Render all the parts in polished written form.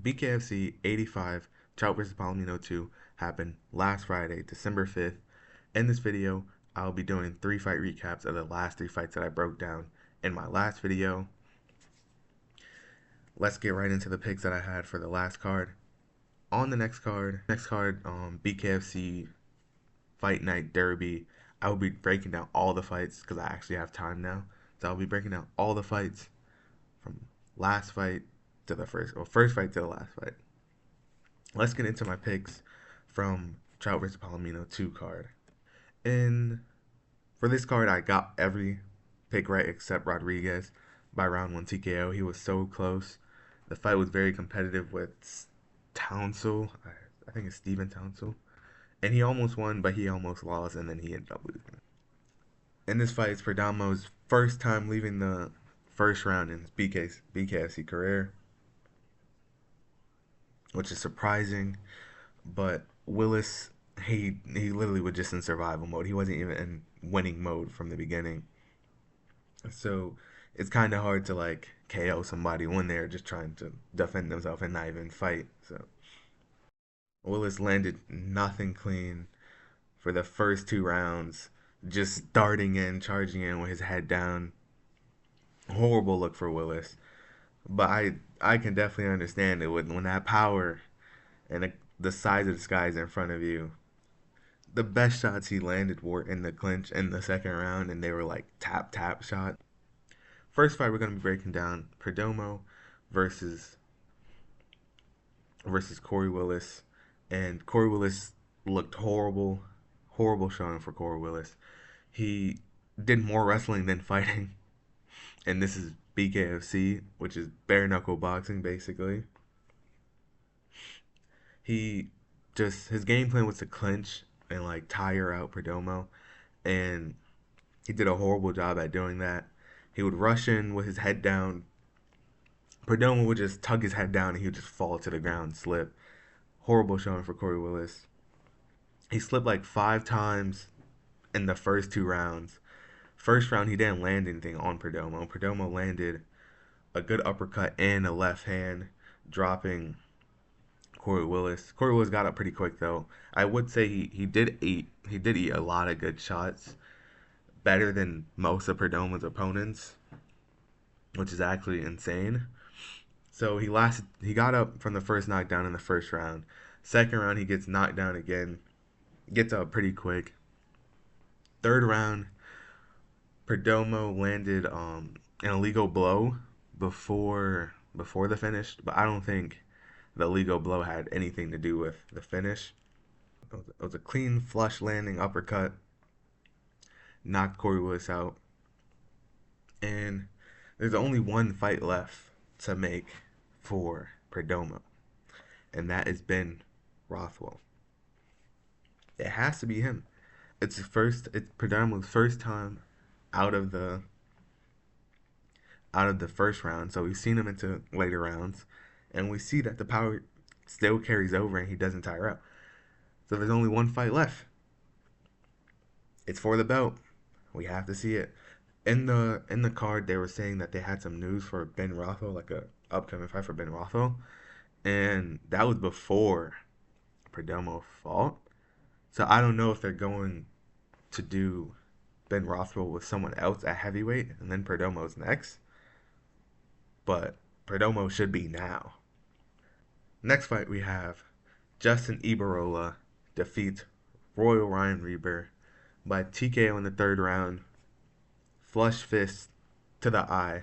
BKFC85 Trout vs. Palomino 2 happened last Friday, December 5th. In this video, I'll be doing 3 fight recaps of the last 3 fights that I broke down in my last video. Let's get right into the picks that I had for the last card. On the next card, BKFC Fight Night Derby, I will be breaking down all the fights because I actually have time now. So I'll be breaking down all the fights from last fight to the first fight to the last fight. Let's get into my picks from Trout vs. Palomino 2 card. And for this card, I got every pick right except Rodriguez by round 1 TKO. He was so close. The fight was very competitive with Townsell. I think it's Steven Townsell. And he almost won, but he almost lost, and then he ended up losing. In this fight, it's Perdomo's first time leaving the first round in his BKFC career, which is surprising. But Willis, he literally was just in survival mode. He wasn't even in winning mode from the beginning. So it's kind of hard to like KO somebody when they're just trying to defend themselves and not even fight. So Willis landed nothing clean for the first 2 rounds, just starting in, charging in with his head down. Horrible look for Willis. But I can definitely understand it when that power and the size of the sky is in front of you. The best shots he landed were in the clinch in the second round, and they were like tap shot. First fight we're gonna be breaking down Perdomo versus Corey Willis, and Corey Willis looked horrible, horrible showing for Corey Willis. He did more wrestling than fighting, and this is BKFC, which is bare knuckle boxing basically. He just his game plan was to clinch and like tire out Perdomo, and he did a horrible job at doing that. He would rush in with his head down. Perdomo would just tug his head down and he would just fall to the ground, slip. Horrible showing for Corey Willis. He slipped like 5 times in the first 2 rounds. First round, he didn't land anything on Perdomo. Perdomo landed a good uppercut and a left hand, dropping Corey Willis. Corey Willis got up pretty quick though. I would say he did eat a lot of good shots, better than most of Perdomo's opponents, which is actually insane. So he got up from the first knockdown in the first round. Second round he gets knocked down again, gets up pretty quick. Third round, Perdomo landed an illegal blow before the finish, but I don't think the illegal blow had anything to do with the finish. It was a clean flush landing uppercut, knocked Corey Willis out, and there's only one fight left to make for Perdomo, and that is Ben Rothwell. It has to be him. It's Perdomo's first time out of the first round, so we've seen him into later rounds, and we see that the power still carries over and he doesn't tire out. So there's only one fight left. It's for the belt. We have to see it. In the card, they were saying that they had some news for Ben Rothwell, like a upcoming fight for Ben Rothwell, and that was before Perdomo fought. So I don't know if they're going to do Ben Rothwell with someone else at heavyweight, and then Perdomo's next. But Perdomo should be now. Next fight we have Justin Ibarrola defeats Royal Ryan Reber by TKO in the third round. Flush fist to the eye,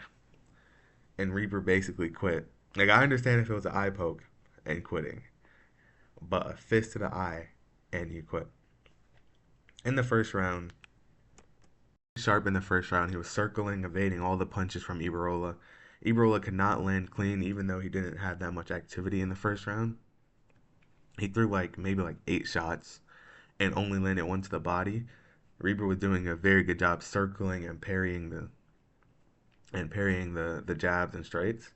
and Reber basically quit. Like, I understand if it was an eye poke and quitting, but a fist to the eye and he quit. In the first round, sharp in the first round, he was circling, evading all the punches from Ibarrola. Ibarrola could not land clean, even though he didn't have that much activity in the first round. He threw maybe 8 shots and only landed one to the body. Reber was doing a very good job circling and parrying the jabs and straights.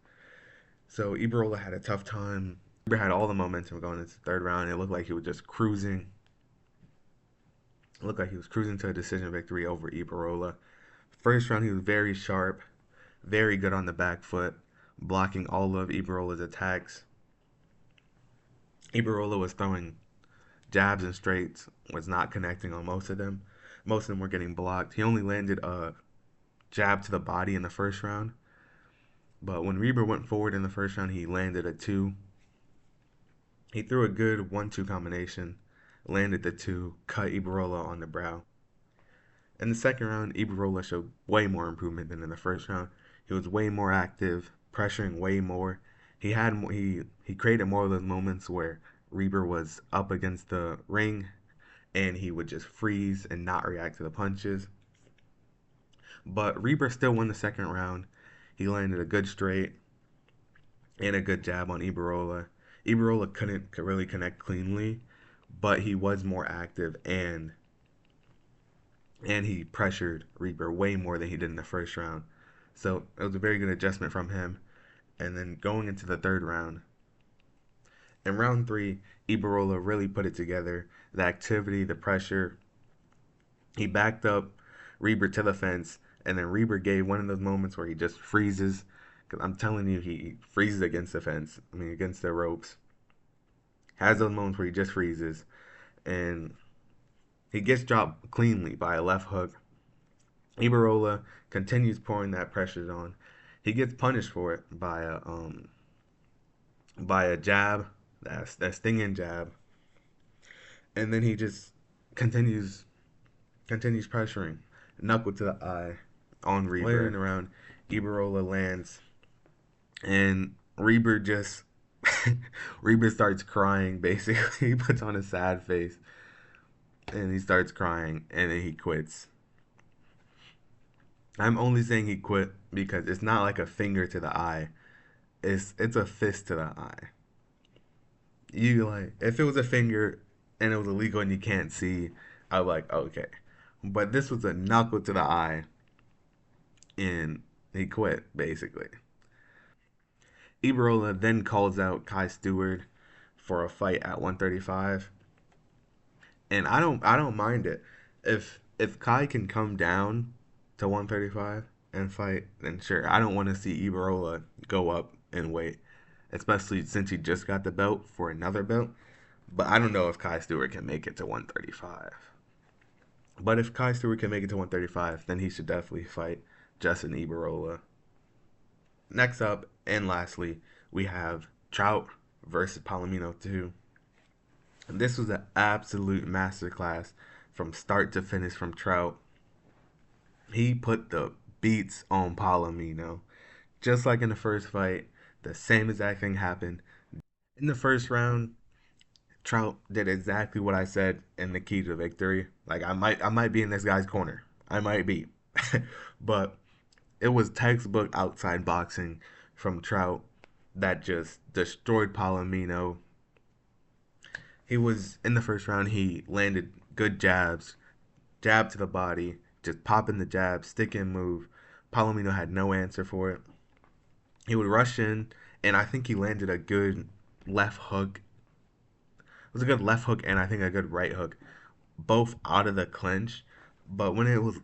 So Ibarrola had a tough time. Reber had all the momentum going into the third round. It looked like he was just cruising. It looked like he was cruising to a decision victory over Ibarrola. First round, he was very sharp, very good on the back foot, blocking all of Ibarrola's attacks. Ibarrola was throwing jabs and straights, was not connecting on most of them. Most of them were getting blocked. He only landed a jab to the body in the first round. But when Reber went forward in the first round, he landed a two. He threw a good 1-2 combination, landed the two, cut Ibarrola on the brow. In the second round, Ibarrola showed way more improvement than in the first round. He was way more active, pressuring way more. He created more of those moments where Reber was up against the ring and he would just freeze and not react to the punches. But Reber still won the second round. He landed a good straight and a good jab on Ibarrola. Ibarrola couldn't really connect cleanly, but he was more active and he pressured Reber way more than he did in the first round. So it was a very good adjustment from him. And then going into the third round, in round three, Ibarrola really put it together. The activity, the pressure. He backed up Reber to the fence, and then Reber gave one of those moments where he just freezes. Because I'm telling you, he freezes against the fence. I mean, against the ropes. Has those moments where he just freezes. And he gets dropped cleanly by a left hook. Ibarrola continues pouring that pressure on. He gets punished for it by a jab, that stinging jab, and then he just continues pressuring, knuckle to the eye on Reber. Later in the round, Ibarrola lands, and Reber just Reber starts crying. Basically, he puts on a sad face, and he starts crying, and then he quits. I'm only saying he quit because it's not like a finger to the eye. It's a fist to the eye. You like if it was a finger and it was illegal and you can't see, I was like, okay. But this was a knuckle to the eye and he quit basically. Ibarrola then calls out Kai Stewart for a fight at 135. And I don't mind it. If Kai can come down to 135 and fight, then sure. I don't want to see Ibarrola go up in weight, especially since he just got the belt for another belt. But I don't know if Kai Stewart can make it to 135. But if Kai Stewart can make it to 135, then he should definitely fight Justin Ibarrola. Next up, and lastly, we have Trout versus Palomino 2. And this was an absolute masterclass from start to finish from Trout. He put the beats on Palomino. Just like in the first fight, the same exact thing happened. In the first round, Trout did exactly what I said in the key to victory. Like I might be in this guy's corner. I might be. But it was textbook outside boxing from Trout that just destroyed Palomino. He was in the first round, he landed good jabs, jab to the body, just popping the jab, stick and move. Palomino had no answer for it. He would rush in, and I think he landed a good left hook. It was a good left hook and I think a good right hook, both out of the clinch. But when it was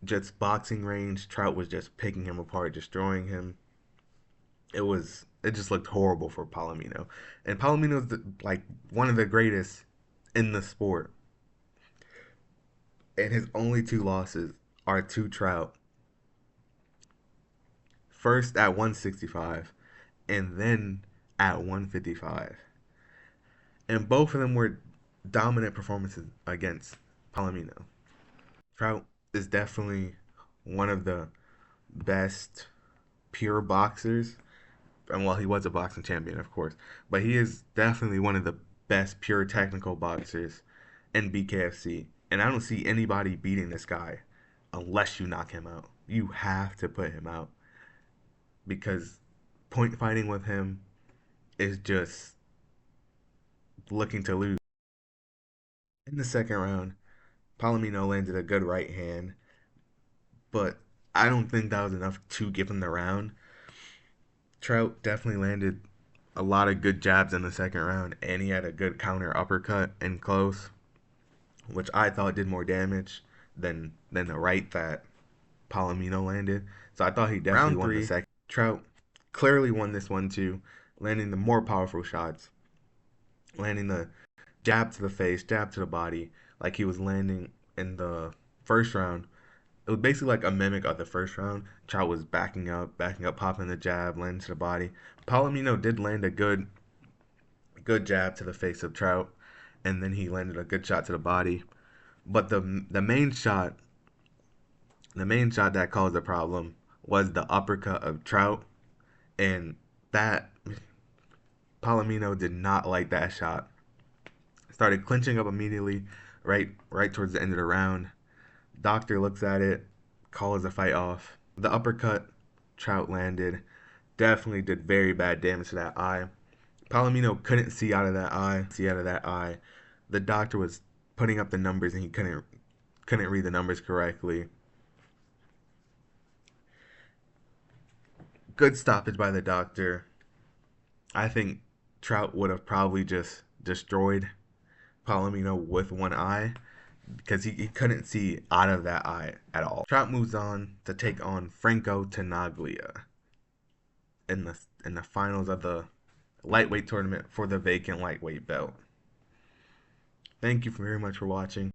just boxing range, Trout was just picking him apart, destroying him. It just looked horrible for Palomino, and Palomino's like one of the greatest in the sport, and his only two losses are to Trout. First at 165, and then at 155, and both of them were dominant performances against Palomino. Trout is definitely one of the best pure boxers. And well, he was a boxing champion, of course, but he is definitely one of the best pure technical boxers in BKFC. And I don't see anybody beating this guy unless you knock him out. You have to put him out because point fighting with him is just looking to lose. In the second round, Palomino landed a good right hand, but I don't think that was enough to give him the round. Trout definitely landed a lot of good jabs in the second round, and he had a good counter uppercut in close, which I thought did more damage than the right that Palomino landed. So I thought he definitely round won three, the second. Trout clearly won this one too, landing the more powerful shots. landing the jab to the face, jab to the body, like he was landing in the first round. It was basically like a mimic of the first round. Trout was backing up, popping the jab, landing to the body. Palomino did land a good jab to the face of Trout, and then he landed a good shot to the body. But the main shot that caused the problem was the uppercut of Trout, and that Palomino did not like that shot. Started clinching up immediately, right towards the end of the round. Doctor looks at it, calls the fight off. The uppercut Trout landed definitely did very bad damage to that eye. Palomino couldn't see out of that eye. The doctor was putting up the numbers and he couldn't read the numbers correctly. Good stoppage by the doctor. I think Trout would have probably just destroyed Palomino with one eye because he couldn't see out of that eye at all. Trout moves on to take on Franco Tenaglia in the finals of the lightweight tournament for the vacant lightweight belt. Thank you very much for watching.